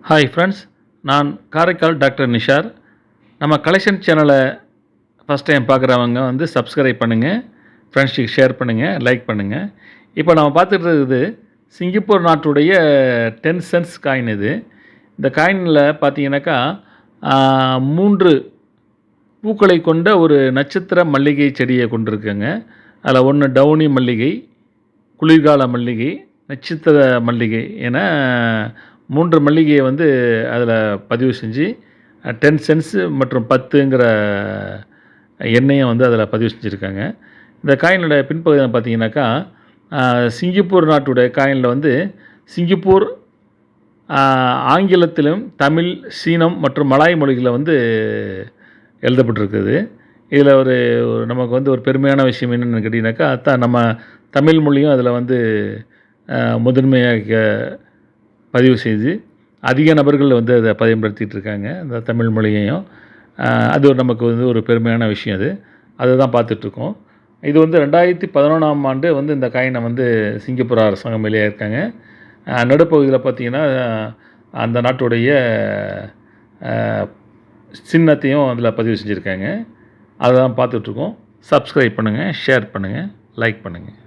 Hi friends, நான் Karaikal doctor Nishar. நம்ம collection சேனலை ஃபஸ்ட் டைம் பார்க்குறவங்க சப்ஸ்கிரைப் பண்ணுங்கள், ஃப்ரெண்ட்ஸுக்கு ஷேர் பண்ணுங்கள், லைக் பண்ணுங்கள். இப்போ நம்ம பார்த்துட்டு இருக்குது சிங்கப்பூர் நாட்டுடைய 10 சென்ட்ஸ் காயின் இது. இந்த காயினில் பார்த்தீங்கன்னாக்கா 3 பூக்களை கொண்ட ஒரு நட்சத்திர மல்லிகை செடியை கொண்டிருக்குங்க. அதில் ஒன்று டவுனி மல்லிகை, குளிர்கால மல்லிகை, நட்சத்திர மல்லிகை என 3 மல்லிகையை அதில் பதிவு செஞ்சு 10 சென்ட்ஸு மற்றும் 10ங்கிற எண்ணையும் அதில் பதிவு செஞ்சுருக்காங்க. இந்த காயினோட பின்பகுதியில் பார்த்தீங்கன்னாக்கா சிங்கப்பூர் நாட்டுடைய காயினில் சிங்கப்பூர் ஆங்கிலத்திலும் தமிழ், சீனம் மற்றும் மலாய் மொழிகளில் எழுதப்பட்டிருக்குது. இதில் நமக்கு ஒரு பெருமையான விஷயம் என்னென்னு கேட்டிங்கனாக்கா, நம்ம தமிழ் மொழியும் அதில் முதன்மையாக பதிவு செய்து அதிக நபர்கள் அதை பயன்படுத்திகிட்டு இருக்காங்க, இந்த தமிழ் மொழியையும். அது நமக்கு ஒரு பெருமையான விஷயம். அதுதான் பார்த்துட்ருக்கோம். இது 2011ஆம் ஆண்டு இந்த காயினை சிங்கப்பூர் அரசாங்கம் வெளியாகிருக்காங்க. நடுப்பகுதியில் பார்த்திங்கன்னா அந்த நாட்டுடைய சின்னத்தையும் அதில் பதிவு செஞ்சுருக்காங்க. அதை தான் பார்த்துட்ருக்கோம். சப்ஸ்கிரைப் பண்ணுங்கள், ஷேர் பண்ணுங்கள், லைக் பண்ணுங்கள்.